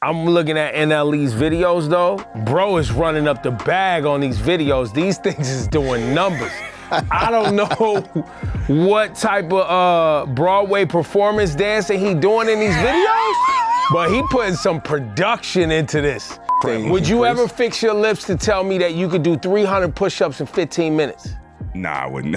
I'm looking at NLE's videos though. Bro is running up the bag on these videos. These things is doing numbers. I don't know what type of Broadway performance dancing he doing in these videos, but he putting some production into this. Would you ever fix your lips to tell me that you could do 300 push-ups in 15 minutes? Nah, I wouldn't.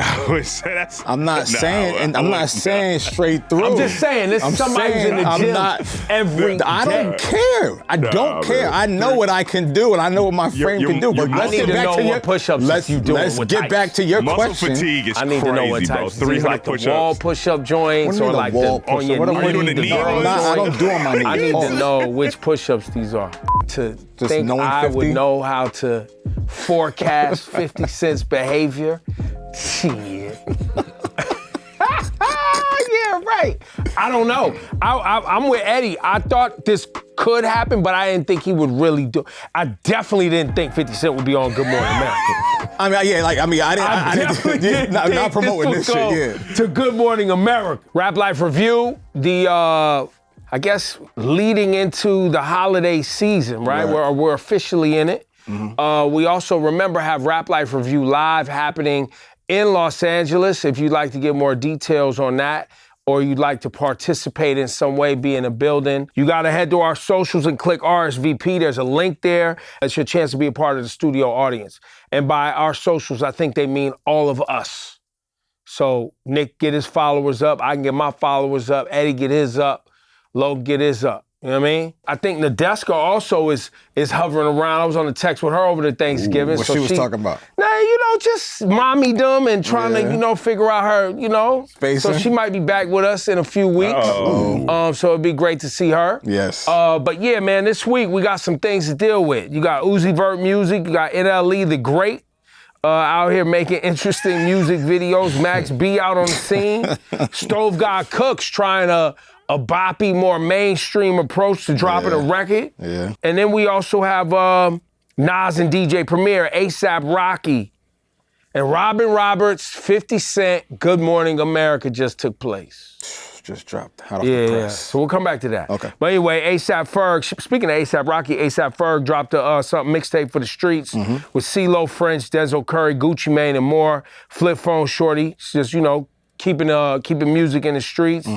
I'm not saying straight through. I'm just saying, this is somebody who's in the gym every day. I don't care. I don't care. I know what I can do, and I know what my frame can do. But I need to know what push-ups you doing. Let's get back to your muscle question. Fatigue is I need to know what crazy, bro. types. 300 Like push-ups. the wall push-up joints or like the on your knee. Are you doing the knee? I don't do on my knees. I need to know which push-ups these are. To Just think knowing I 50? would know how to forecast 50 Cent's behavior. Shit. Yeah, right. I don't know. I'm with Eddie. I thought this could happen, but I didn't think he would really do. I definitely didn't think 50 Cent would be on Good Morning America. I didn't. Not promoting this shit. Yeah. To Good Morning America. Rap Life Review. I guess leading into the holiday season, right? We're officially in it. Mm-hmm. We also have Rap Life Review Live happening in Los Angeles. If you'd like to get more details on that, or you'd like to participate in some way, be in a building, you gotta head to our socials and click RSVP. There's a link there. It's your chance to be a part of the studio audience. And by our socials, I think they mean all of us. So Nick get his followers up, I can get my followers up, Eddie get his up, Low get his up. You know what I mean? I think Nadeska also is hovering around. I was on the text with her over the Thanksgiving. What she was talking about? Nah, just mommy-dom and trying to, figure out her, Spacing. So she might be back with us in a few weeks. So it'd be great to see her. Yes. But yeah, man, this week we got some things to deal with. You got Uzi Vert music, you got NLE the Great out here making interesting music videos. Max B out on the scene. Stove God Cooks trying a boppy, more mainstream approach to dropping a record. Yeah. And then we also have Nas and DJ Premier, A$AP Rocky, and Robin Roberts, 50 Cent, Good Morning America just took place. Just dropped. Hot off the press. So we'll come back to that. Okay. But anyway, A$AP Ferg, speaking of A$AP Rocky, A$AP Ferg dropped something mixtape for the streets with CeeLo French, Denzel Curry, Gucci Mane, and more. Flip Phone Shorty, it's just, keeping music in the streets.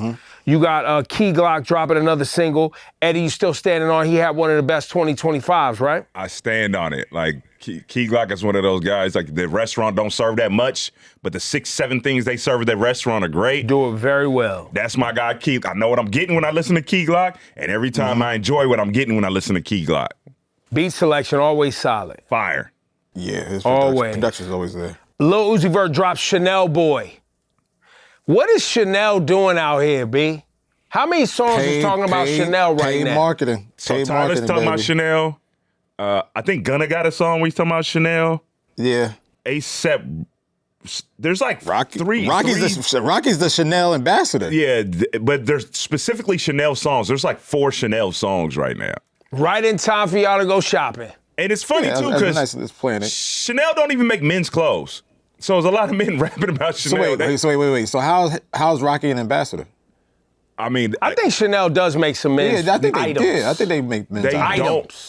You got Key Glock dropping another single. Eddie, you still standing on? He had one of the best 2025s, right? I stand on it. Like, Key Glock is one of those guys, like, the restaurant don't serve that much, but the 6-7 things they serve at that restaurant are great. Do it very well. That's my guy, Key. I know what I'm getting when I listen to Key Glock, and every time I enjoy what I'm getting when I listen to Key Glock. Beat selection, always solid. Fire. Yeah, his always. Production's always there. Lil Uzi Vert dropped Chanel Boy. What is Chanel doing out here, B? How many songs is talking about Chanel right now? Marketing. So Tyler's talking about Chanel. I think Gunna got a song where he's talking about Chanel. Yeah. A$AP, there's like Rocky's the Chanel ambassador. Yeah, but there's specifically Chanel songs. There's like 4 Chanel songs right now. Right in time for y'all to go shopping. And it's funny too, because Chanel don't even make men's clothes. So there's a lot of men rapping about Chanel. Wait. So how's Rocky an ambassador? I mean, I think Chanel does make some men's items. I think they make men's items.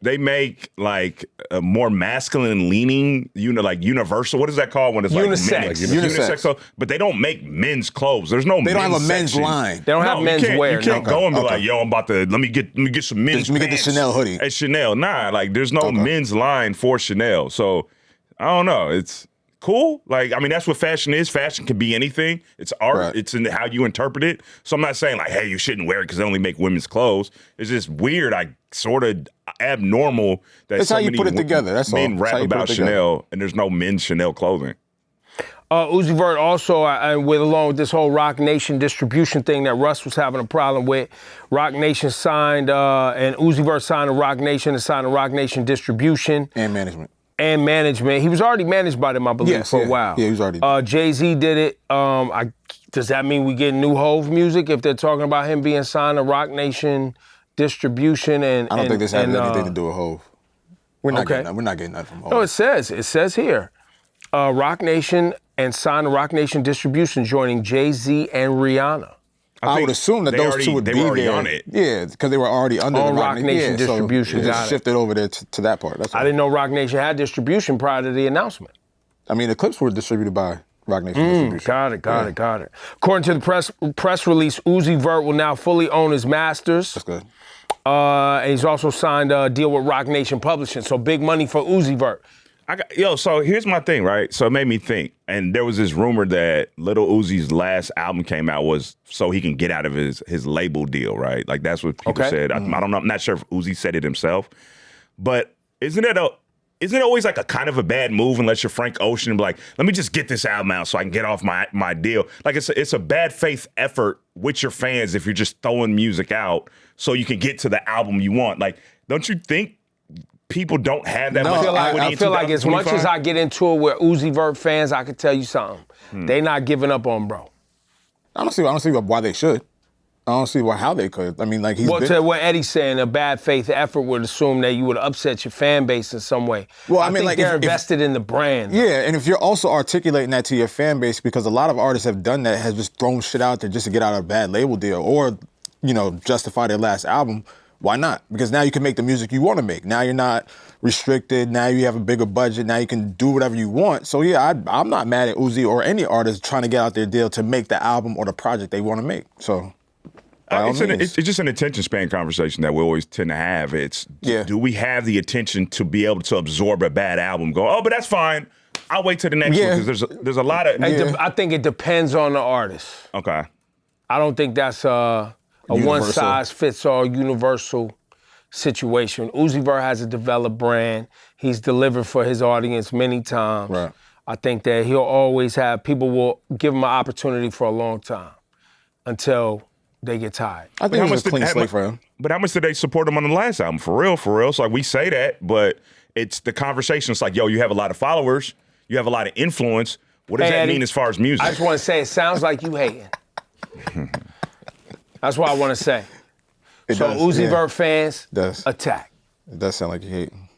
They make like a more masculine leaning, like universal. What is that called when it's unisex? Like unisex. So, but they don't make men's clothes. There's no. They don't have a men's section. line. They don't have men's wear. You can't go and be like, yo, I'm about to let me get some men's. Let me get the Chanel hoodie. At Chanel, nah, like there's no men's line for Chanel. So I don't know. It's cool. Like, I mean, that's what fashion is. Fashion can be anything. It's art. Right. It's in how you interpret it. So I'm not saying like, hey, you shouldn't wear it because they only make women's clothes. It's just weird, sort of abnormal that that's so how you many put it together. That's men all. rap about Chanel and there's no men's Chanel clothing. Uzi Vert also, along with this whole Rock Nation distribution thing that Russ was having a problem with, Rock Nation signed, and Uzi Vert signed to Rock Nation and signed to Rock Nation distribution. And management. He was already managed by them, I believe, for a while. Yeah, he was already. Jay-Z did it. Does that mean we get new Hove music if they're talking about him being signed to Rock Nation distribution? And I don't think this has anything to do with Hove. We're not getting nothing from Hove. No, it says here, Rock Nation and signed to Rock Nation distribution, joining Jay-Z and Rihanna. I would assume that those two would be there. On it. Yeah, because they were already under the Rock Nation distribution. So it just shifted over there to that part. That's all. I didn't know Rock Nation had distribution prior to the announcement. I mean, the clips were distributed by Rock Nation distribution. Got it. According to the press release, Uzi Vert will now fully own his masters. That's good. And he's also signed a deal with Rock Nation Publishing. So big money for Uzi Vert. So here's my thing, right? So it made me think, and there was this rumor that Lil Uzi's last album came out was so he can get out of his label deal, right? Like that's what people said. I don't know. I'm not sure if Uzi said it himself, but isn't it always like a kind of a bad move unless you're Frank Ocean and be like, let me just get this album out so I can get off my deal. Like it's a bad faith effort with your fans if you're just throwing music out so you can get to the album you want. Like, don't you think people don't have that much equity? I feel like as much as I get into it with Uzi Vert fans, I can tell you something. They not giving up on bro. I don't see why they should. I don't see how they could. I mean, like he's to what Eddie's saying, a bad faith effort would assume that you would upset your fan base in some way. Well, I mean, think like they're invested in the brand. Yeah, and if you're also articulating that to your fan base, because a lot of artists have done that, has just thrown shit out there just to get out of a bad label deal or, justify their last album. Why not? Because now you can make the music you want to make. Now you're not restricted. Now you have a bigger budget. Now you can do whatever you want. So yeah, I'm not mad at Uzi or any artist trying to get out their deal to make the album or the project they want to make. So. It's just an attention span conversation that we always tend to have. Do we have the attention to be able to absorb a bad album? Go, but that's fine. I'll wait till the next one because there's a lot of. I think it depends on the artist. Okay. I don't think that's a one-size-fits-all universal situation. Uzi Vert has a developed brand. He's delivered for his audience many times. Right. I think that he'll always have people will give him an opportunity for a long time until they get tired. I think it was a clean slate for him. But how much did they support him on the last album? For real. So like we say that, but it's the conversation. It's like, yo, you have a lot of followers. You have a lot of influence. What does that mean as far as music? I just want to say it sounds like you hating. That's what I want to say. Uzi Vert fans, attack. It does sound like you hating.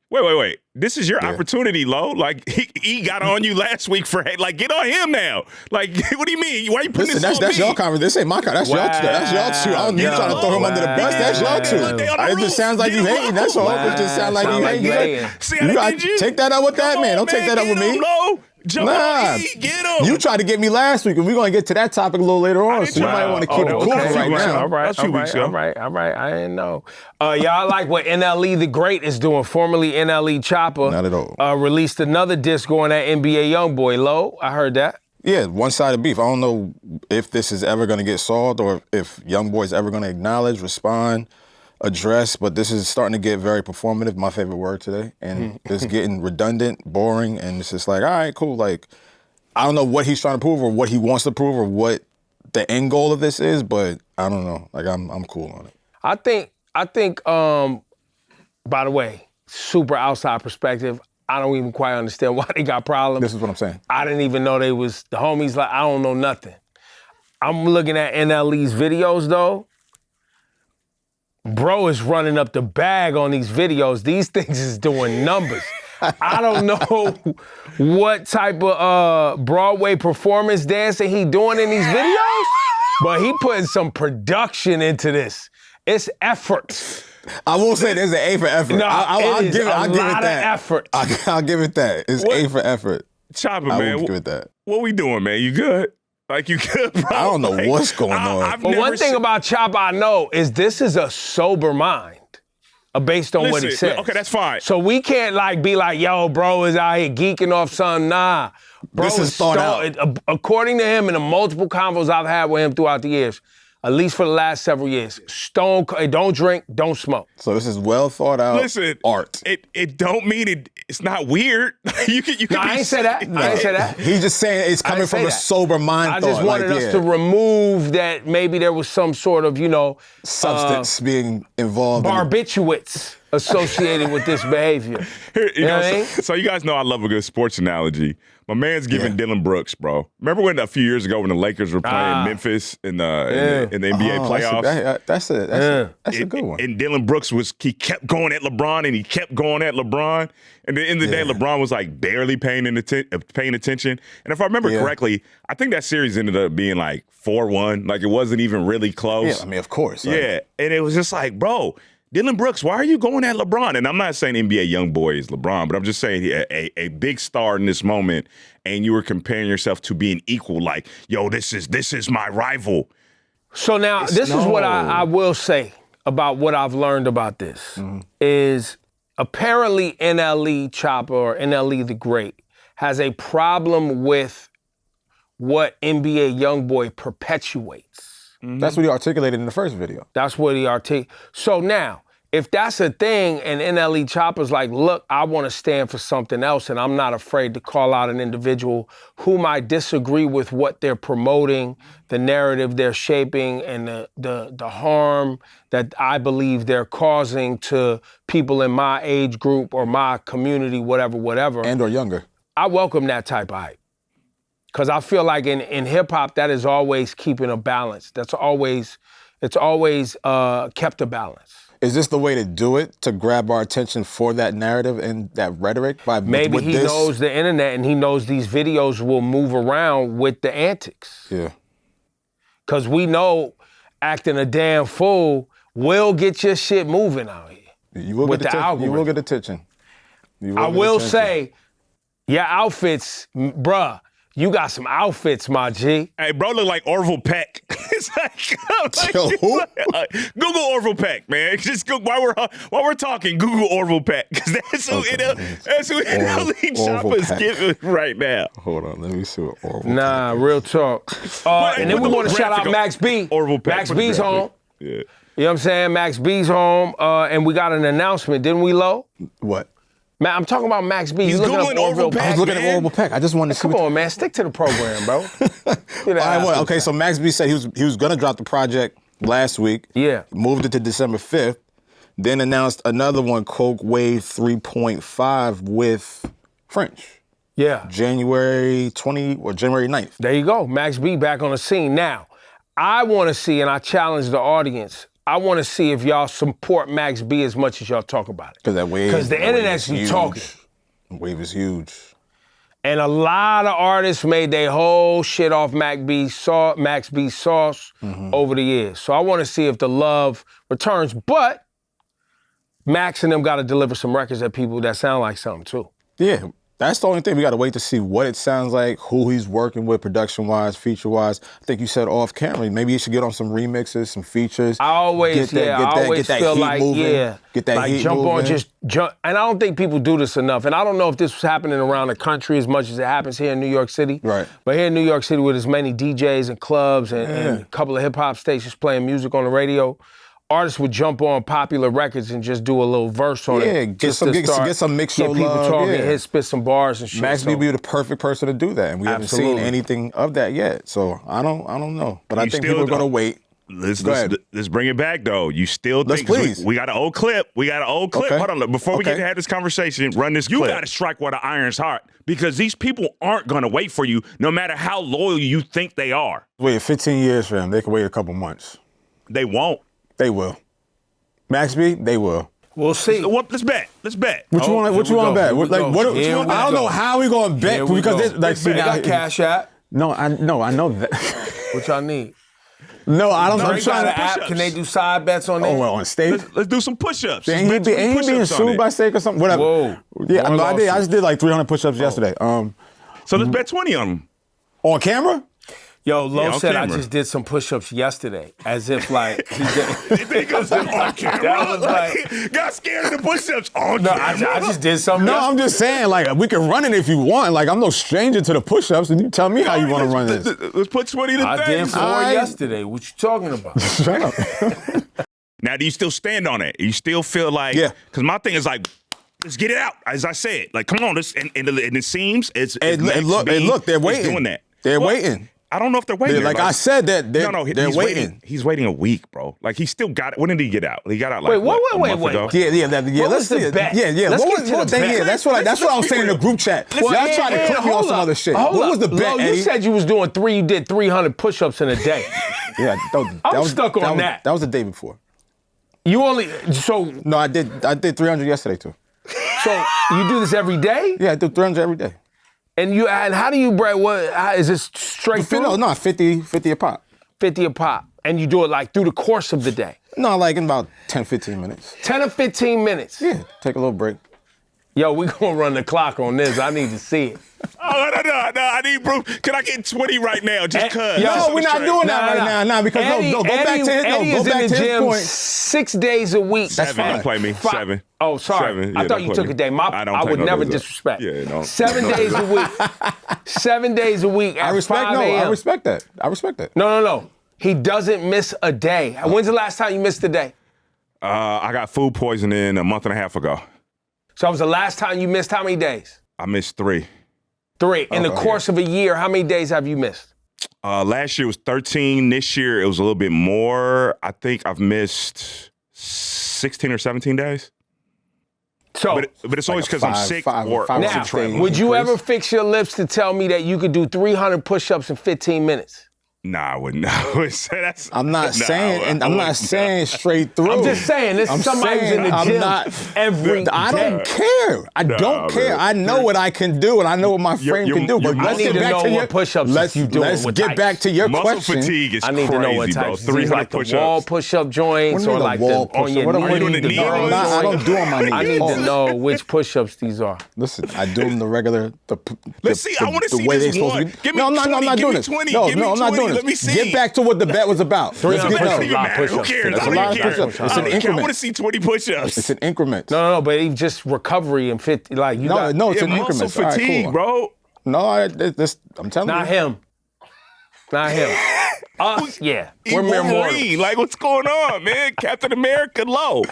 Wait. This is your opportunity, Lo. Like, he got on you last week for, like, get on him now. Like, what do you mean? Why are you putting this on that's me? your conversation. This ain't my conversation. That's y'all two. I don't need trying to throw him under the bus. That's y'all two. It just sounds like you hating. That's all. It just sounds like you hating. See, you got to take that up with that man. Don't take that up with me. Get him. You tried to get me last week, and we're going to get to that topic a little later on, so you might want to keep it cool for right now. All right. I didn't know. Y'all like what NLE the Great is doing, formerly NLE Chopper. Not at all. Released another disc on that NBA Youngboy. Low, I heard that. Yeah, one-sided beef. I don't know if this is ever going to get solved or if Youngboy's ever going to acknowledge, respond, address, but this is starting to get very performative, my favorite word today, and it's getting redundant, boring, and it's just like, all right, cool. Like, I don't know what he's trying to prove or what he wants to prove or what the end goal of this is, but I don't know. Like, I'm cool on it. I think. By the way, super outside perspective, I don't even quite understand why they got problems. This is what I'm saying. I didn't even know they was the homies. Like, I don't know nothing. I'm looking at NLE's videos though. Bro is running up the bag on these videos. These things is doing numbers. I don't know what type of Broadway performance dancing he doing in these videos, but he putting some production into this. It's effort. I will say there's an A for effort. No, I'll give it that. Effort. I'll give it that. It's A for effort. Chopper, man. I will give it that. What we doing, man? You good? Like, you good, bro? I don't know what's going on. But one thing about Chop I know is this is a sober mind based on what he said. Okay, that's fine. So we can't be like, yo, bro is out here geeking off something. Nah. Bro this is thought out. According to him, in the multiple convos I've had with him throughout the years, at least for the last several years, don't drink, don't smoke. So this is well thought out art. It don't mean it's not weird. you can I ain't say that. I ain't say that. He's just saying it's coming from a sober mind thought. I just wanted us to remove that maybe there was some sort of, substance being involved. Barbiturates associated with this behavior. So you guys know I love a good sports analogy. My man's giving Dylan Brooks, bro. Remember when a few years ago when the Lakers were playing Memphis in the NBA playoffs? That's a good one. And Dylan Brooks he kept going at LeBron and he kept going at LeBron. And at the end of the day, LeBron was like barely paying attention. And if I remember correctly, I think that series ended up being like 4-1. Like it wasn't even really close. Yeah, I mean, of course. Yeah, and it was just like, bro, Dylan Brooks, why are you going at LeBron? And I'm not saying NBA young boy is LeBron, but I'm just saying a big star in this moment, and you were comparing yourself to being equal. Like, yo, this is my rival. So now, this is what I will say about what I've learned about this, is apparently NLE Chopper or NLE the Great has a problem with what NBA YoungBoy perpetuates. That's what he articulated in the first video. That's what he articulated. So now, if that's a thing and NLE Chopper's like, look, I want to stand for something else and I'm not afraid to call out an individual whom I disagree with what they're promoting, the narrative they're shaping, and the harm that I believe they're causing to people in my age group or my community, whatever. And or younger. I welcome that type of hype. Because I feel like in hip hop, that is always keeping a balance. It's always kept a balance. Is this the way to do it, to grab our attention for that narrative and that rhetoric? Maybe he knows the internet and he knows these videos will move around with the antics. Yeah. Because we know acting a damn fool will get your shit moving out here. You will with get the algorithm. You will get attention. I will say, your outfits, bruh, you got some outfits, my G. Hey, bro, look like Orville Peck. It's like who? Google Orville Peck, man. Just go, while we're talking, Google Orville Peck, because that's who NLE Chopper's giving right now. Hold on, let me see what Orville. Nah, real talk. And then we want to shout out Max B. Orville Peck. Max B's home. Yeah. You know what I'm saying? Max B's home, and we got an announcement, didn't we, Lo? What? Man, I'm talking about Max B. He's Googling Orville Peck. I was looking at Orville Peck. I just wanted to see. Come on, man. Stick to the program, bro. All right, well, okay, so Max B said he was going to drop the project last week. Yeah. Moved it to December 5th. Then announced another one, Coke Wave 3.5 with French. Yeah. January 9th. There you go. Max B back on the scene. Now, I want to see, and I challenge the audience, I want to see if y'all support Max B as much as y'all talk about it. Because that wave. Because the internet's be talking. The wave is huge. And a lot of artists made their whole shit off Max B sauce over the years. So I want to see if the love returns. But Max and them got to deliver some records that people that sound like something too. Yeah. That's the only thing. We got to wait to see what it sounds like, who he's working with production-wise, feature-wise. I think you said off camera, maybe he should get on some remixes, some features. I always feel like, moving, get that like heat jump moving. on, just jump. And I don't think people do this enough. And I don't know if this was happening around the country as much as it happens here in New York City. Right. But here in New York City with as many DJs and clubs and a couple of hip-hop stations playing music on the radio, artists would jump on popular records and just do a little verse on it. Yeah, get some mix show get people love, talking, yeah. spit some bars and shit. Max B be the perfect person to do that, and we haven't seen Absolutely. anything of that yet. So I don't know, but I think people are gonna wait. Let's bring it back though. You still think please. we got an old clip? Okay. Hold on, look, before we get to have this conversation, run this clip. You got to strike while the iron's hot because these people aren't going to wait for you no matter how loyal you think they are. Wait 15 years for them. They can wait a couple months. They won't. They will. Max B, they will. We'll see. Well, let's bet. What you want to bet? Like, I don't know how we gonna bet because They got Cash App. No, I know that. What y'all need? No, I don't know. I'm Drake got trying an to. app. Can they do side bets on that? Oh, well, on stage. Let's do some push-ups. Ain't he being sued by Steak or something? Whatever. Whoa. Yeah, no, I did. I just did like 300 push-ups yesterday. So let's bet 20 on them. On camera? Yo, Lo on said camera. I just did some push-ups yesterday, as if like he did. You think it was on camera? That was like, got scared of the push-ups on no, camera. I just did something. No, I'm just saying, like, we can run it if you want. Like, I'm no stranger to the push-ups, and you tell me how you want to run this. Let's put 20 to 30. I did 4 yesterday. What you talking about? Shut up. Now, do you still stand on it? You still feel like, because my thing is like, let's get it out. As I said, like, come on, and it seems it's And Max look, B they're is waiting. doing that. They're waiting. I don't know if they're waiting. Like I said, that they're he's waiting. He's waiting a week, bro. Like he still got it. When did he get out? He got out like Wait, a month wait. ago? Yeah. What was the bet? Yeah. Let's What get was to what the bet. yeah, that's what I was saying in the group chat. Y'all trying to clip me on some other shit. What was the bet, Eddie? You said you was doing you did 300 push-ups in a day. Yeah, I'm stuck on that. That was the day before. You only No, I did 300 yesterday too. So you do this every day? Yeah, I do 300 every day. And how do you, Brett? What is this straight through? No, 50 a pop. 50 a pop, and you do it like through the course of the day. No, like in about 10, 15 minutes. 10 or 15 minutes. Yeah, take a little break. Yo, we gonna run the clock on this. I need to see it. Oh, no, I need proof. Can I get 20 right now? Just cuz. No, we're not doing that right now. Nah, because Eddie, go back to his, Eddie is go back in the to his gym point. 6 days a week. That's fine. Don't play me. 7. Oh, sorry. 7. I Yeah, thought don't you play took me. a day. I would never disrespect. Yeah, no. 7 days a week. 7 days a week at 5 a.m. I respect that. No. He doesn't miss a day. When's the last time you missed a day? I got food poisoning a month and a half ago. So that was the last time you missed how many days? I missed 3. 3. In the course of a year, how many days have you missed? Last year was 13. This year it was a little bit more. I think I've missed 16 or 17 days. So, but it's always because I'm sick or now, would you ever fix your lips to tell me that you could do 300 push-ups in 15 minutes? Nah, I wouldn't. I'm not saying straight through. I'm just saying, this is somebody who's in the gym every day. I don't care. I don't care. I know what I can do, and I know what my frame can do. But I need to know what push-ups you doing. Let's get back to your muscle question. Fatigue is I need to know what crazy, bro. types. 300 like push-ups. The wall push-up joints or like the on your knee. Are you doing the knee? I don't do on my knees. I need to know which push-ups these are. Listen, I do them the regular. Let's see. I want to see this one. Give me 20. I'm not doing this. No, I'm not doing this. Let me see. Get back to what the bet was about. Who cares? It's a lot of push-ups. It's an increment. I want to see 20 push-ups. It's an increment. No, but it's just recovery and 50. Like you got it's an increment. Muscle fatigue, bro. No, I'm telling you. Not him. Us, yeah. We're mere mortals. Like, what's going on, man? Captain America low.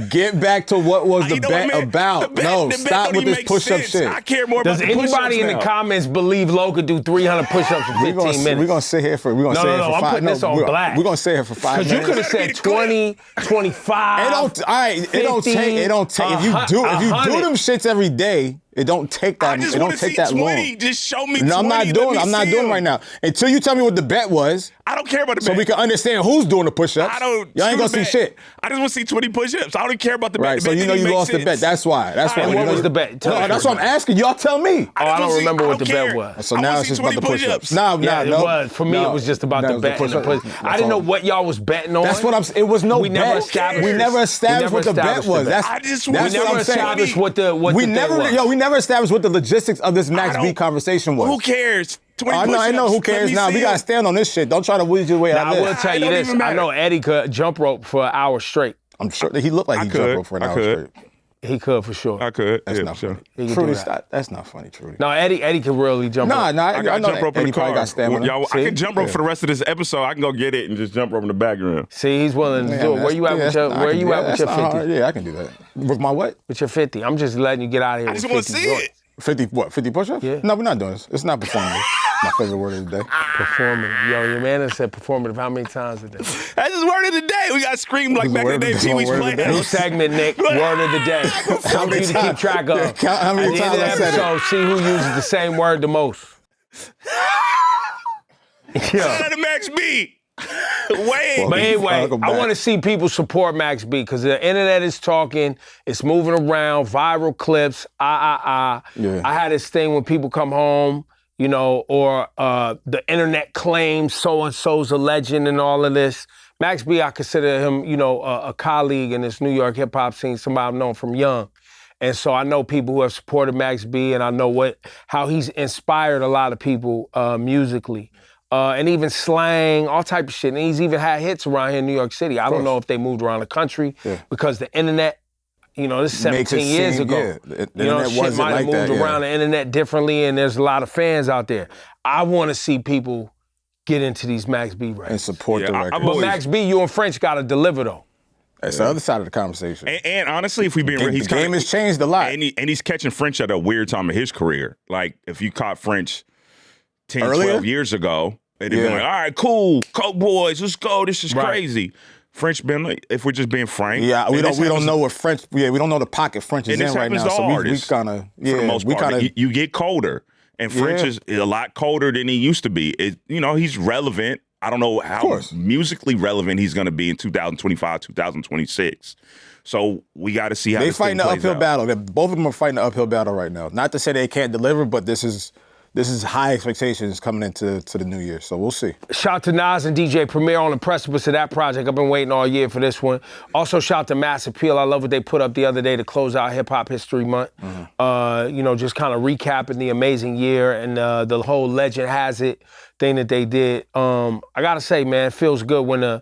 Get back to what was the bet about. Stop with this push-up shit. I care more about Does the push-ups anybody in the comments believe Lo could do 300 push-ups in 15 minutes? We're going to sit here for, I'm putting this on blast. We're going to sit here for 5 minutes. Because you could have said 20, 25, it don't take, if you do them shits every day, it don't take that. I just it don't want to take see that 20. long. Just show me 20. No, I'm not doing it right now. Until you tell me what the bet was. I don't care about the bet. So we can understand who's doing the push-ups. Y'all ain't gonna see shit. I just want to see 20 push-ups. I don't care about the bet. Right, so you know you lost the bet. That's why. What was the bet? That's what I'm asking. Y'all tell me. I don't remember what the bet was. So now it's just about the push-ups. No. It was. For me, it was just about the bet. I didn't know what y'all was betting on. That's what I'm saying. It was no bet. We never established what the bet was. That's what I'm saying. We never established what the we never established what the logistics of this Max B conversation was. Who cares? I know who cares now. We gotta stand on this shit. Don't try to weasel your way out of this. I will tell you this. I know Eddie could jump rope for an hour straight. I'm sure that he looked like he jumped rope for an hour straight. He could for sure. I could. That's not funny. Trudy, stop. That's not funny, Trudy. No, Eddie could really jump rope. I know jump rope in the car. Got stamina. Y'all, I can jump rope for the rest of this episode. I can go get it and just jump rope in the background. See, he's willing to do it. Where you at with your 50? Yeah, I can do that. With my what? With your 50. I'm just letting you get out of here. I just want to see it. 50 what? 50 push-ups? Yeah. No, we're not doing this. It's not performative. My favorite word of the day. Performative. Yo, your man has said performative how many times a day? That's his word of the day. We got screamed like back in the day. Pee Wee's Playhouse. New segment, Nick. Word of the day. Something you to keep track of. Count how many times I said it. See who uses the same word the most. Shout out to Max B. Wait. But anyway, I want to see people support Max B because the internet is talking, it's moving around, viral clips, Yeah. I had this thing when people come home, or the internet claims so-and-so's a legend and all of this. Max B, I consider him, a colleague in this New York hip-hop scene, somebody I've known from young. And so I know people who have supported Max B, and I know how he's inspired a lot of people musically. And even slang, all type of shit. And he's even had hits around here in New York City. I don't know if they moved around the country because the internet, this is 17 years ago. Yeah. The internet shit might have moved around the internet differently, and there's a lot of fans out there. I want to see people get into these Max B records. And support the records. But Max B, you and French got to deliver, though. That's the other side of the conversation. And honestly, if we've been real, the game has changed a lot. And he's catching French at a weird time of his career. Like, if you caught French 10, Earlier? 12 years ago. They'd have been like, all right, cool, Coke Boys, let's go. This is crazy. French been like, if we're just being frank. Yeah, we don't know what French. Yeah, we don't know the pocket French is in right now. So we kind of for the most part, you get colder, and French is a lot colder than he used to be. He's relevant. I don't know how musically relevant he's going to be in 2025, 2026. So we got to see how they this fighting thing the plays uphill out. battle. Both of them are fighting the uphill battle right now. Not to say they can't deliver, but this is high expectations coming into the new year. So we'll see. Shout out to Nas and DJ Premier on the precipice of that project. I've been waiting all year for this one. Also, shout out to Mass Appeal. I love what they put up the other day to close out Hip Hop History Month. Just kind of recapping the amazing year and the whole Legend Has It thing that they did. I gotta say, man, it feels good when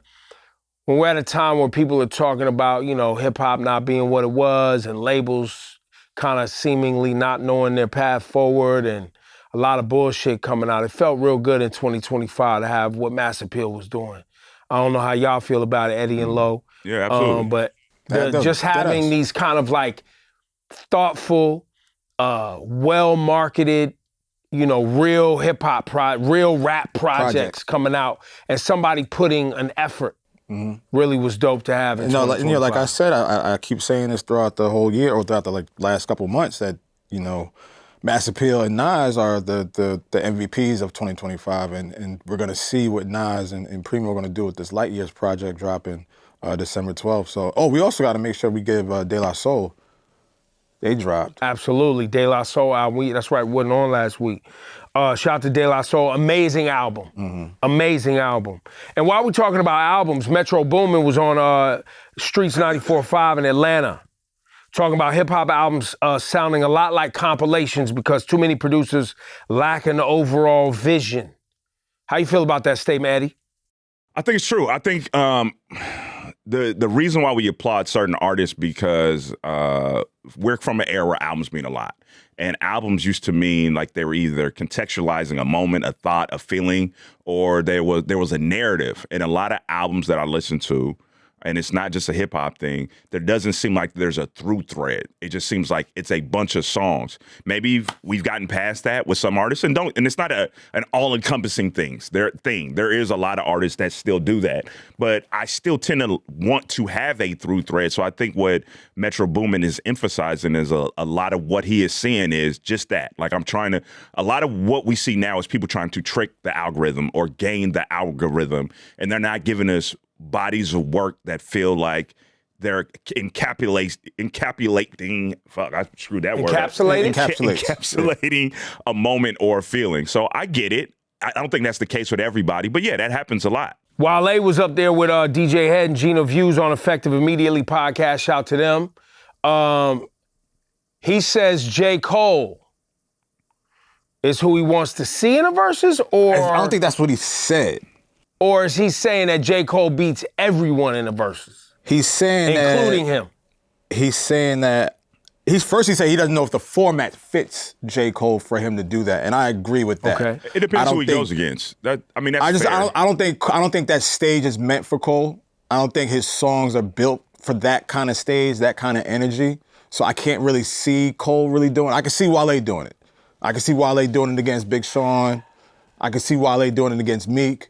we're at a time where people are talking about, hip hop not being what it was and labels kind of seemingly not knowing their path forward and a lot of bullshit coming out. It felt real good in 2025 to have what Mass Appeal was doing. I don't know how y'all feel about it, Eddie and Low. Yeah, absolutely. But just having these kind of like thoughtful, well-marketed, real hip-hop, real rap projects coming out and somebody putting an effort really was dope to have in 2025. Like I said, I keep saying this throughout the whole year or throughout the last couple months that, Mass Appeal and Nas are the MVPs of 2025, and we're gonna see what Nas and Primo are gonna do with this Light Years project dropping December 12th. So, we also got to make sure we give De La Soul. They dropped. Absolutely, De La Soul album. That's right, wasn't on last week. Shout out to De La Soul, amazing album, amazing album. And while we're talking about albums, Metro Boomin was on Streets 94.5 in Atlanta. Talking about hip-hop albums sounding a lot like compilations because too many producers lack an overall vision. How you feel about that statement, Eddie? I think it's true. I think the reason why we applaud certain artists because we're from an era where albums mean a lot. And albums used to mean like they were either contextualizing a moment, a thought, a feeling, or there was a narrative. And a lot of albums that I listen to, and it's not just a hip hop thing, there doesn't seem like there's a through thread. It just seems like it's a bunch of songs. Maybe we've gotten past that with some artists and it's not an all encompassing thing. There is a lot of artists that still do that, but I still tend to want to have a through thread. So I think what Metro Boomin is emphasizing is a lot of what he is seeing is just that. Like a lot of what we see now is people trying to trick the algorithm or gain the algorithm, and they're not giving us bodies of work that feel like they're encapsulating. Fuck, I screwed that word up. Encapsulating a moment or a feeling. So I get it. I don't think that's the case with everybody, but yeah, that happens a lot. Wale was up there with DJ Head and Gina Views on Effective Immediately podcast. Shout to them. He says J. Cole is who he wants to see in the verses, or I don't think that's what he said. Or is he saying that J. Cole beats everyone in the verses? He's saying including him. He's saying that he said he doesn't know if the format fits J. Cole for him to do that, and I agree with that. Okay. It depends who he goes against. That's fair. I don't think that stage is meant for Cole. I don't think his songs are built for that kind of stage, that kind of energy. So I can't really see Cole really doing it. I can see Wale doing it. I can see Wale doing it against Big Sean. I can see Wale doing it against Meek.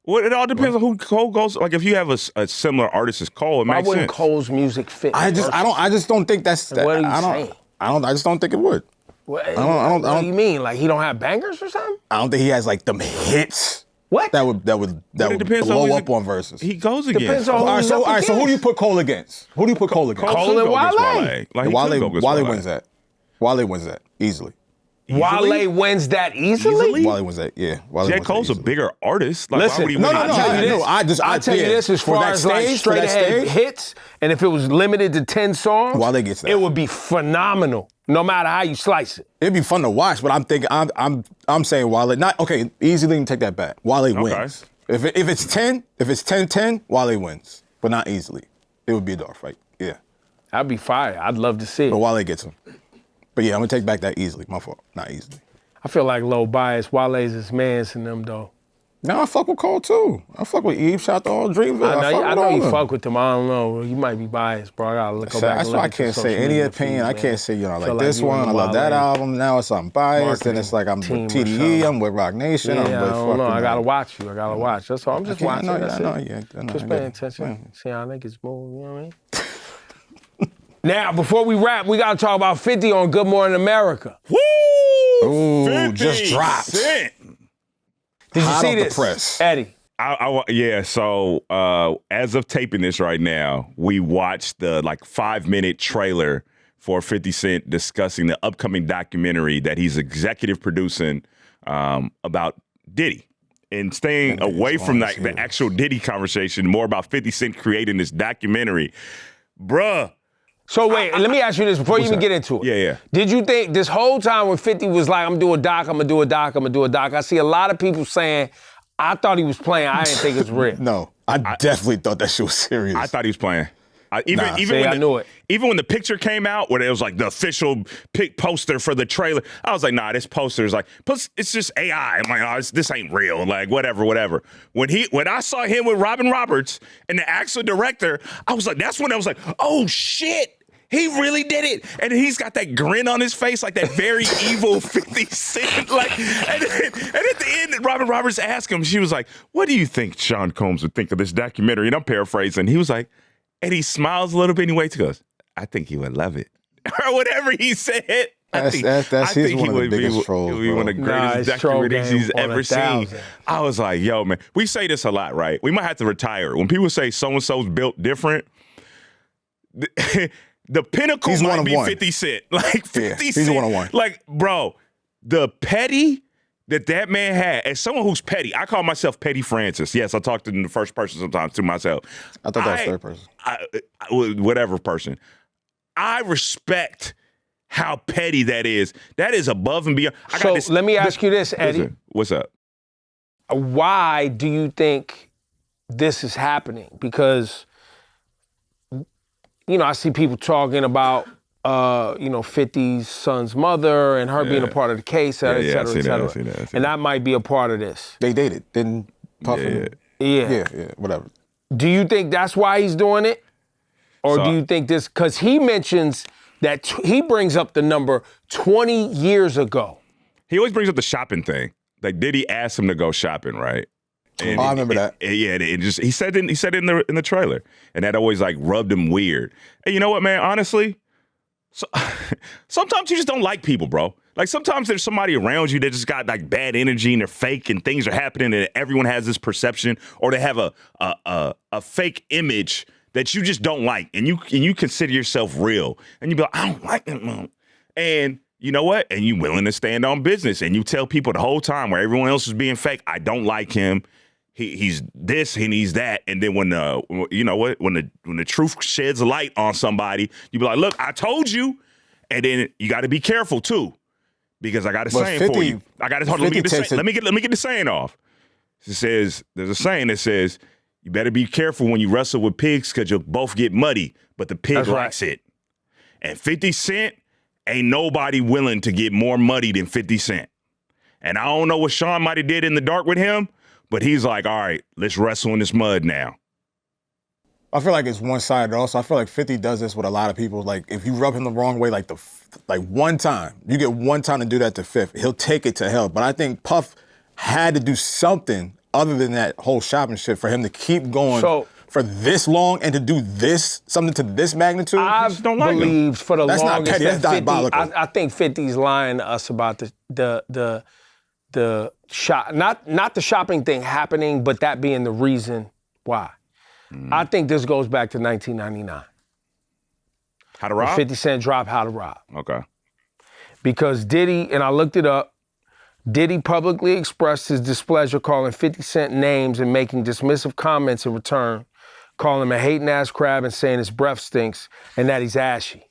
Well, it all depends on who Cole goes. Like if you have a similar artist as Cole, it makes sense. Why wouldn't Cole's music fit? I just don't think that's. What are you saying? I just don't think it would. What do you mean? Like he don't have bangers or something? I don't think he has like them hits. What? That would blow up on verses. He goes against. Depends on who all right, so who do you put Cole against? Who do you put Cole against? Cole and Wale. Wale wins that. Wale wins that easily. Wale wins that easily? Wale wins that, yeah. J. Cole's a bigger artist. Like, listen, why would he win? I'll tell you this as far as like straight ahead hits, and if it was limited to 10 songs, Wale gets that. It would be phenomenal, no matter how you slice it. It'd be fun to watch, but I'm thinking, I'm saying Wale, easily you can take that back. Wale wins. If it's 10-10, Wale wins, but not easily. It would be a dog fight, yeah. That'd be fire. I'd love to see it. But Wale gets him. But yeah, I'm gonna take back that easily. My fault. Not easily. I feel like low bias. Wale's his mans in them though. No, I fuck with Cole too. I fuck with Eve. Shout out to all Dreamville. I know you fuck with with them. I don't know. You might be biased, bro. I gotta look back. That's and why look I at can't your say social any media opinion. feed, I man. can't say, I Feel like this you and one. I love that Wale album. Now it's I'm biased. Then it's like I'm with team or TDE. something. I'm with Rock Nation. Yeah, I'm I with don't know. fucking, I gotta watch you. I gotta watch. That's all. I'm just watching. I That's know, it. I know. Just paying attention. See how niggas move. You know what I mean? Now, before we wrap, we gotta talk about 50 on Good Morning America. Woo! Ooh, 50 just dropped. Cent. Did you Hot see off the this, press. Eddie? Yeah, so as of taping this right now, we watched the 5-minute trailer for 50 Cent discussing the upcoming documentary that he's executive producing about Diddy. And staying away from the actual Diddy conversation, more about 50 Cent creating this documentary. Bruh. So wait, let me ask you this before you even get into it. Yeah. Did you think this whole time when 50 was like, I'm gonna do a doc, I'm gonna do a doc, I'm gonna do a doc, I see a lot of people saying, I thought he was playing, I didn't think it was real. No, I definitely thought that shit was serious. I thought he was playing. I knew it. Even when the picture came out, where it was like the official pic poster for the trailer, I was like, nah, this poster is like, plus it's just AI. I'm like, oh, this ain't real. Like, whatever. When I saw him with Robin Roberts and the actual director, I was like, that's when I was like, oh shit. He really did it. And he's got that grin on his face, like that very evil 50 Cent. And at the end, Robin Roberts asked him, she was like, what do you think Sean Combs would think of this documentary? And I'm paraphrasing. He was like, and he smiles a little bit and he waits. He goes, I think he would love it. Or whatever he said. He's one of the biggest trolls, It would be one of the greatest documentaries he's ever seen. I was like, yo, man, we say this a lot, right? We might have to retire. When people say so-and-so's built different, the pinnacle might be 50 Cent. Like, 50 Cent. He's a one-on-one. Like, bro, the petty that man had, as someone who's petty, I call myself Petty Francis. Yes, I talk in the first person sometimes to myself. I thought that was third person. Whatever person. I respect how petty that is. That is above and beyond. Let me ask you this, Eddie. Listen, what's up? Why do you think this is happening? Because, I see people talking about, 50's son's mother and her being a part of the case, et cetera, et cetera. And that might be a part of this. They dated. Didn't Puff Yeah, whatever. Do you think that's why he's doing it? Or do you think this, because he mentions that he brings up the number 20 years ago. He always brings up the shopping thing. Like, Diddy asked him to go shopping, right? And I remember that. He said it in the trailer, and that always rubbed him weird. And you know what, man? Honestly, sometimes you just don't like people, bro. Like, sometimes there's somebody around you that just got bad energy and they're fake and things are happening and everyone has this perception, or they have a fake image that you just don't like, and you consider yourself real, and you be like, I don't like them, and you know what? And you willing to stand on business, and you tell people the whole time where everyone else is being fake, I don't like him. He's this and he's that, and then when the truth sheds light on somebody, you be like, look, I told you, and then you got to be careful too, because I got a saying for you. I got to let me get the saying off. It says there's a saying that says, you better be careful when you wrestle with pigs because you'll both get muddy, but the pig likes it. And 50 Cent, ain't nobody willing to get more muddy than 50 Cent. And I don't know what Sean might have did in the dark with him, but he's like, all right, let's wrestle in this mud now. I feel like it's one-sided also. I feel like 50 does this with a lot of people. Like, if you rub him the wrong way, one time, you get one time to do that to Fifth, he'll take it to hell. But I think Puff had to do something other than that whole shopping shit for him to keep going for this long and to do something to this magnitude. I've believed for the longest not petty, that's diabolical. I think 50's lying to us about the shop, not the shopping thing happening, but that being the reason why. I think this goes back to 1999. How to Rob? 50 Cent dropped How to Rob. Okay. Because Diddy, and I looked it up, Diddy publicly expressed his displeasure calling 50 Cent names and making dismissive comments in return, calling him a hating ass crab and saying his breath stinks and that he's ashy.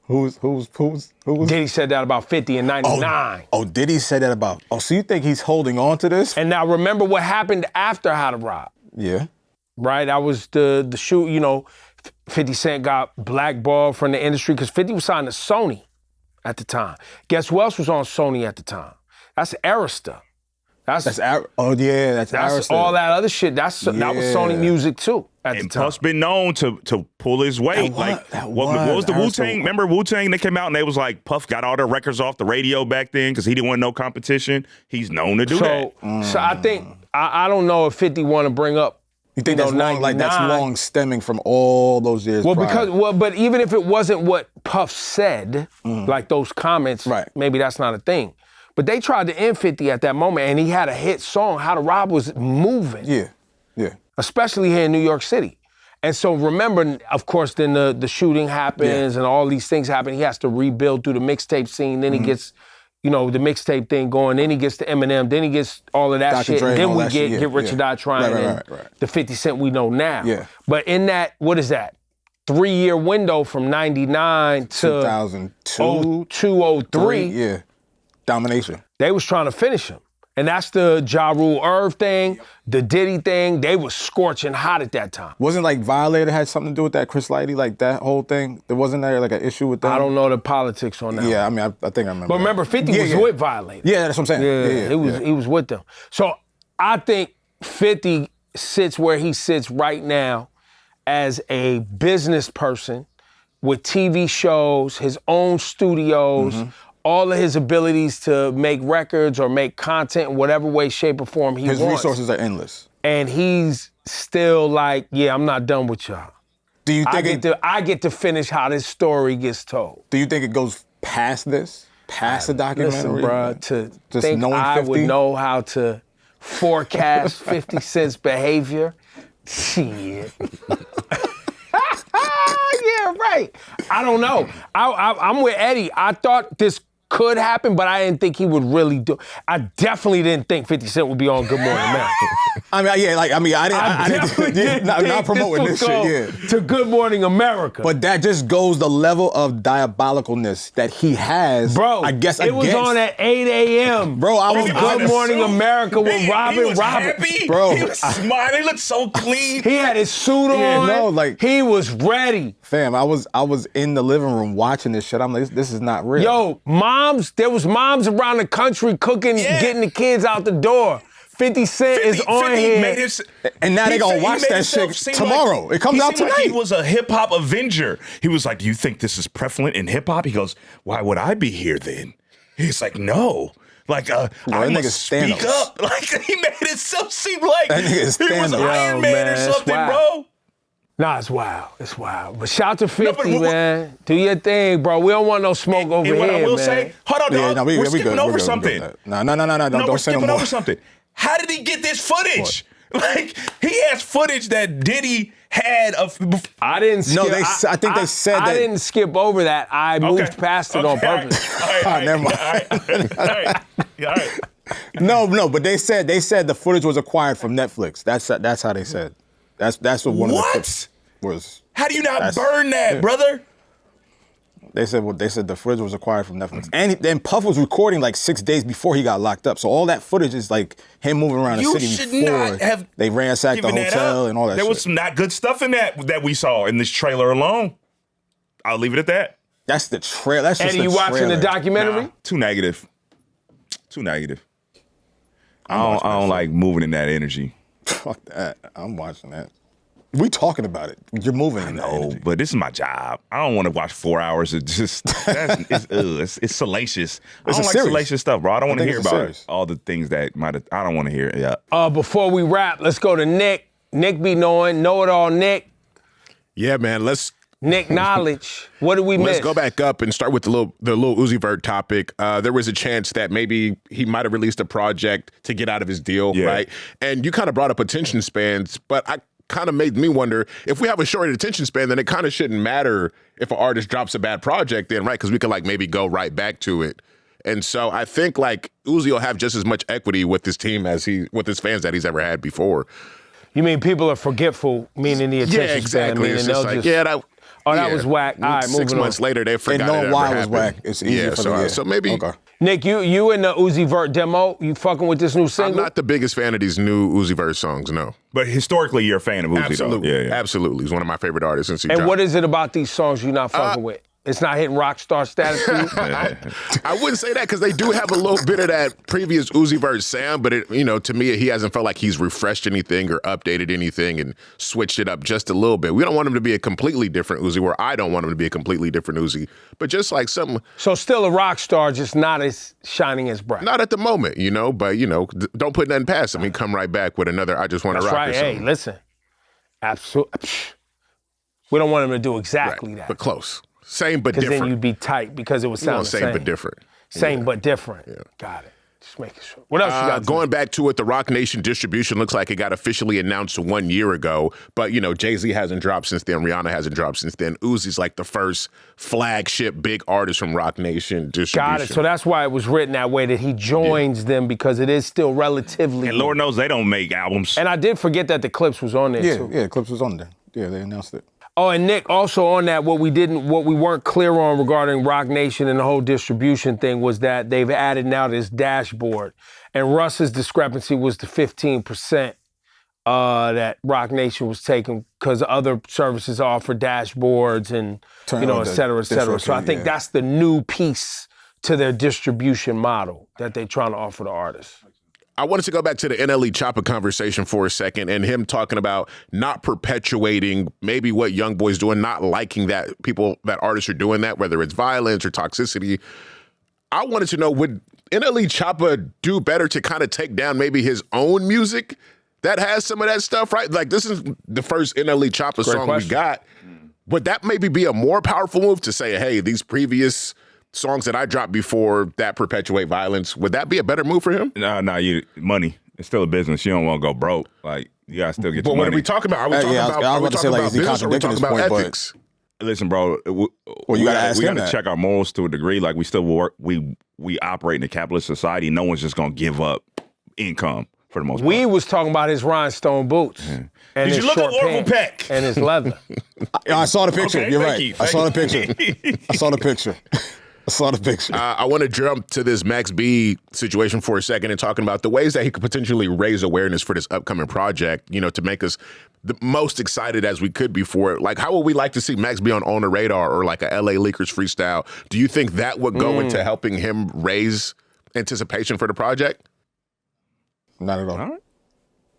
Who's? Diddy said that about 50 in 99. Oh, Diddy said that about, so you think he's holding on to this? And now remember what happened after How to Rob. Yeah. Right? That was the shoot, 50 Cent got blackballed from the industry because 50 was signed to Sony at the time. Guess who else was on Sony at the time? That's Arista. That's that's Aerosmith. all that other shit. That was Sony Music too at the And time. Puff's been known to pull his weight. What was the Wu-Tang? Remember Wu-Tang? They came out and they was like, Puff got all their records off the radio back then because he didn't want no competition. He's known to do that. So I think, I don't know if 50 want to bring up, You think that's long, like that's long stemming from all those years prior? But even if it wasn't what Puff said, like those comments, maybe that's not a thing. But they tried to end 50 at that moment, and he had a hit song. How to Rob was moving. Yeah. Especially here in New York City. And so remember, of course, then the shooting happens and all these things happen. He has to rebuild through the mixtape scene. Then he gets, the mixtape thing going. Then he gets to Eminem. Then he gets all of that Dr. shit. Dre And then and we all that get shit. Get Rich or Die Trying and the 50 Cent we know now. Yeah. But in that, what is that? 3-year window from 99 to 2002, 2003. Yeah. Domination. They was trying to finish him. And that's the Ja Rule Irv thing, the Diddy thing. They was scorching hot at that time. Wasn't like Violator had something to do with that, Chris Lighty, like that whole thing? There wasn't there like an issue with that? I don't know the politics on that. Yeah, I mean, I think I remember. But remember, 50 was with Violator. Yeah, that's what I'm saying. He was with them. So I think 50 sits where he sits right now as a business person with TV shows, his own studios, all of his abilities to make records or make content in whatever way, shape, or form he wants. His resources are endless. And he's still like, yeah, I'm not done with y'all. Do you think I get to finish how this story gets told. Do you think it goes past this? Past the documentary? Listen, bro, to just think knowing I 50? would know how to forecast 50 Cent's behavior? Shit. Yeah, right. I don't know. I'm with Eddie. I thought this could happen, but I didn't think he would really do. I definitely didn't think 50 Cent would be on Good Morning America. I didn't. Not promoting this shit. To Good Morning America. But that just goes the level of diabolicalness that he has. Bro, I guess it was on at 8 a.m. Bro, I was Good Morning America with Robin. Happy. Bro, he was smiling. He looked so clean. He had his suit on. He was ready. Fam, I was in the living room watching this shit. I'm like, this is not real. Yo, there was moms around the country cooking, getting the kids out the door. 50 Cent is on here. And now they gonna watch that shit tomorrow. It comes out tonight. Like he was a hip-hop avenger. He was like, do you think this is prevalent in hip-hop? He goes, why would I be here then? He's like, no. Like, I must speak up. Like, he made himself seem like he was Iron Man or something, bro. Nah, it's wild. It's wild. But shout to 50, man. Do your thing, bro. We don't want no smoke over here, man. What I will man. say, hold on, dog. We're skipping over something. No, we're skipping over something. How did he get this footage? Like, he has footage that Diddy had of. I didn't skip. No, I think they said that. I didn't skip over that. I moved past it on purpose. All right. Never mind. All right. No, but they said the footage was acquired from Netflix. That's how they said. That's what one of the clips was. How do you not burn that, brother? They said the footage was acquired from Netflix. And then Puff was recording like 6 days before he got locked up. So all that footage is like him moving around the city before they ransacked the hotel and all that shit. There was some not good stuff in that we saw in this trailer alone. I'll leave it at that. That's the trailer. That's just Eddie, you watching the documentary? Nah, too negative. I don't like moving in that energy. Fuck that. I'm watching that. We talking about it. You're moving in that energy. But this is my job. I don't want to watch 4 hours of just, it's salacious. I don't like salacious stuff, bro. I don't want to hear about all the things that I don't want to hear. Yeah. Before we wrap, let's go to Nick. Nick be knowing, know it all, Nick. Yeah, man, Nick Knowledge. What did we miss? Let's go back up and start with the Lil Uzi Vert topic. There was a chance that maybe he might have released a project to get out of his deal, right? And you kind of brought up attention spans, but I kind of made me wonder, if we have a short attention span, then it kind of shouldn't matter if an artist drops a bad project then, right? Because we could like maybe go right back to it. And so I think like Uzi will have just as much equity with his team as with his fans that he's ever had before. You mean people are forgetful, meaning the attention Yeah, exactly. span? It's just like, that was whack. All right, 6 months later, they forgot and it ever why happened. was whack. It's easy for them. So maybe. Okay. Nick, you in the Uzi Vert demo? You fucking with this new single? I'm not the biggest fan of these new Uzi Vert songs, no. But historically, you're a fan of Uzi, Absolutely. though. Yeah. Absolutely. He's one of my favorite artists since he And dropped. what is it about these songs you're not fucking with? It's not hitting rock star status for you? I wouldn't say that because they do have a little bit of that previous Uzi Vert sound, but to me, he hasn't felt like he's refreshed anything or updated anything and switched it up just a little bit. We don't want him to be a completely different Uzi, where I don't want him to be a completely different Uzi, but just like something. So still a rock star, just not as shining as bright. Not at the moment, but don't put nothing past him. He come right back with another I Just Want to Rock right. or something. Hey, listen. Absolutely. We don't want him to do exactly that. But close. Same but different. Because then you'd be tight because it would sound the same. Same but different. Same but different. Yeah. Got it. Just making sure. What else you got? Going back to it, the Rock Nation distribution looks like it got officially announced 1 year ago. But, Jay-Z hasn't dropped since then. Rihanna hasn't dropped since then. Uzi's like the first flagship big artist from Rock Nation distribution. Got it. So that's why it was written that way, that he joins them because it is still relatively. And Lord knows they don't make albums. And I did forget that the Clips was on there, too. Yeah, Clips was on there. Yeah, they announced it. Oh, and Nick, also on that, what we weren't clear on regarding Rock Nation and the whole distribution thing was that they've added now this dashboard. And Russ's discrepancy was the 15% that Rock Nation was taking because other services offer dashboards and, et cetera, et cetera. So I think that's the new piece to their distribution model that they're trying to offer to artists. I wanted to go back to the Untitled Chapter conversation for a second and him talking about not perpetuating maybe what YoungBoy's doing, not liking that artists are doing that, whether it's violence or toxicity. I wanted to know, would Untitled Chapter do better to kind of take down maybe his own music that has some of that stuff, right? Like, this is the first Untitled Chapter song we got. Would that maybe be a more powerful move to say, hey, these previous songs that I dropped before that perpetuate violence, would that be a better move for him? No, money. It's still a business. You don't want to go broke. Like, you got to still get your money. But what are we talking about? Are we talking about business or are we talking about ethics? Listen, bro, you gotta ask we him got to that. check our morals to a degree. Like, we still work. We operate in a capitalist society. No one's just going to give up income for the most part. We was talking about his rhinestone boots. Yeah. And Did his you look short at Orville pants Peck? and his leather. I saw the picture. Okay, You're thank right. you. I saw the picture. I saw the picture. I saw the picture. I want to jump to this Max B situation for a second and talking about the ways that he could potentially raise awareness for this upcoming project, to make us the most excited as we could be for it. Like, how would we like to see Max B on the radar or like a LA Lakers freestyle? Do you think that would go into helping him raise anticipation for the project? Not at all. All right.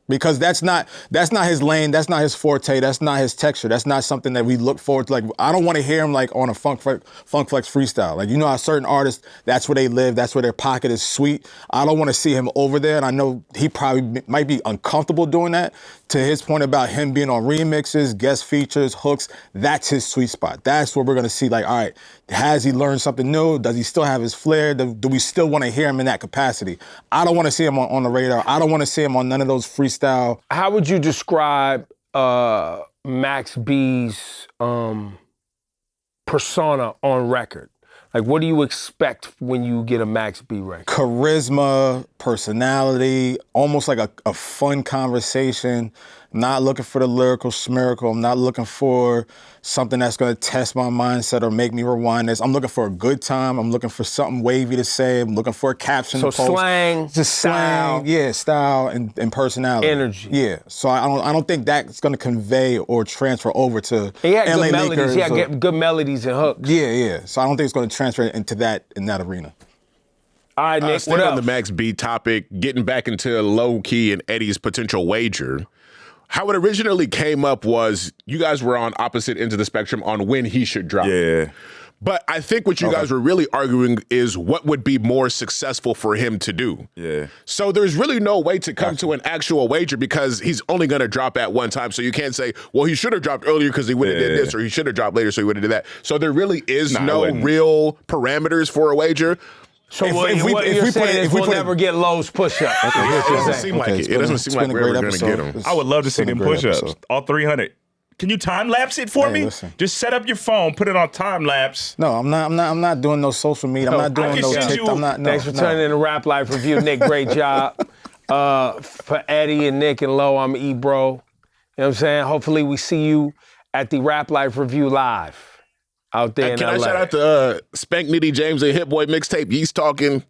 Because that's not his lane, that's not his forte, that's not his texture, that's not something that we look forward to. Like, I don't want to hear him like on a Funk Flex freestyle. Like, how certain artists, that's where they live, that's where their pocket is sweet. I don't want to see him over there, and I know he probably might be uncomfortable doing that. To his point about him being on remixes, guest features, hooks, that's his sweet spot. That's where we're gonna see, like, all right, has he learned something new? Does he still have his flair? Do we still want to hear him in that capacity? I don't want to see him on the radar. I don't want to see him on none of those freestyle. How would you describe Max B's persona on record? Like, what do you expect when you get a Max B record? Charisma, personality, almost like a fun conversation. Not looking for the lyrical smiracle. I'm not looking for something that's going to test my mindset or make me rewind this. I'm looking for a good time. I'm looking for something wavy to say. I'm looking for a caption to post. Slang, just style. Slang, yeah, style and personality. Energy. Yeah, so I don't think that's going to convey or transfer over to He had LA good melodies. Lakers. He had good melodies and hooks. Yeah. So I don't think it's going to transfer in that arena. All right, Nick, Staying what on else? the Max B topic, getting back into Lowkey and Eddie's potential wager. How it originally came up was you guys were on opposite ends of the spectrum on when he should drop. Yeah. But I think what you guys were really arguing is what would be more successful for him to do. Yeah. So there's really no way to come to an actual wager because he's only going to drop at one time. So you can't say, well, he should have dropped earlier because he would have did this, or he should have dropped later so he would have did that. So there really is no real parameters for a wager. So what you're saying is we'll never get Lowe's push-up. It doesn't seem like it. It doesn't seem like we're ever going to get him. I would love to see them push-ups, all 300. Can you time lapse it for me? Listen. Just set up your phone, put it on time lapse. No, I'm not doing no social media. I'm not doing no TikTok. I'm not. No, Thanks for turning in a Rap Life review, Nick. Great job. For Eddie and Nick and Low, I'm Ebro. You know what I'm saying? Hopefully we see you at the Rap Life review live out there in LA. Can I shout out to Spank Nitty James and Hit Boy mixtape? He's talking.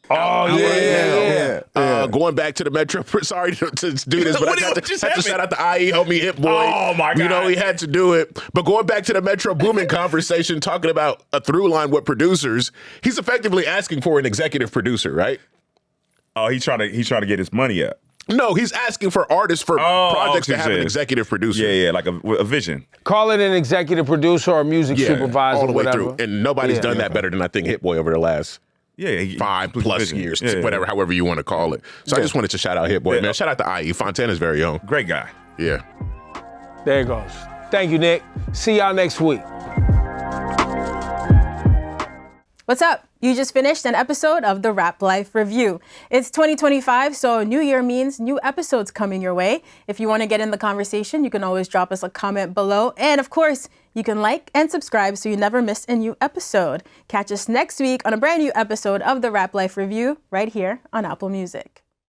Oh, yeah. Going back to the Metro, sorry to do this, but I got to shout out the IE homie Hit Boy. Oh, my God. You know, he had to do it. But going back to the Metro Boomin conversation, talking about a through line with producers, he's effectively asking for an executive producer, right? Oh, he's trying to get his money up. No, he's asking for artists for projects to have an executive producer. Yeah, like a vision. Call it an executive producer or music supervisor, all the way whatever. through. And nobody's done that better than I think Hit Boy over the last 5+ years, whatever, however you want to call it. So I just wanted to shout out Hit Boy, man. Shout out to IE, Fontana's very own. Great guy. Yeah. There it goes. Thank you, Nick. See y'all next week. What's up? You just finished an episode of the Rap Life Review. It's 2025, so new year means new episodes coming your way. If you want to get in the conversation, you can always drop us a comment below. And of course, you can like and subscribe so you never miss a new episode. Catch us next week on a brand new episode of the Rap Life Review right here on Apple Music.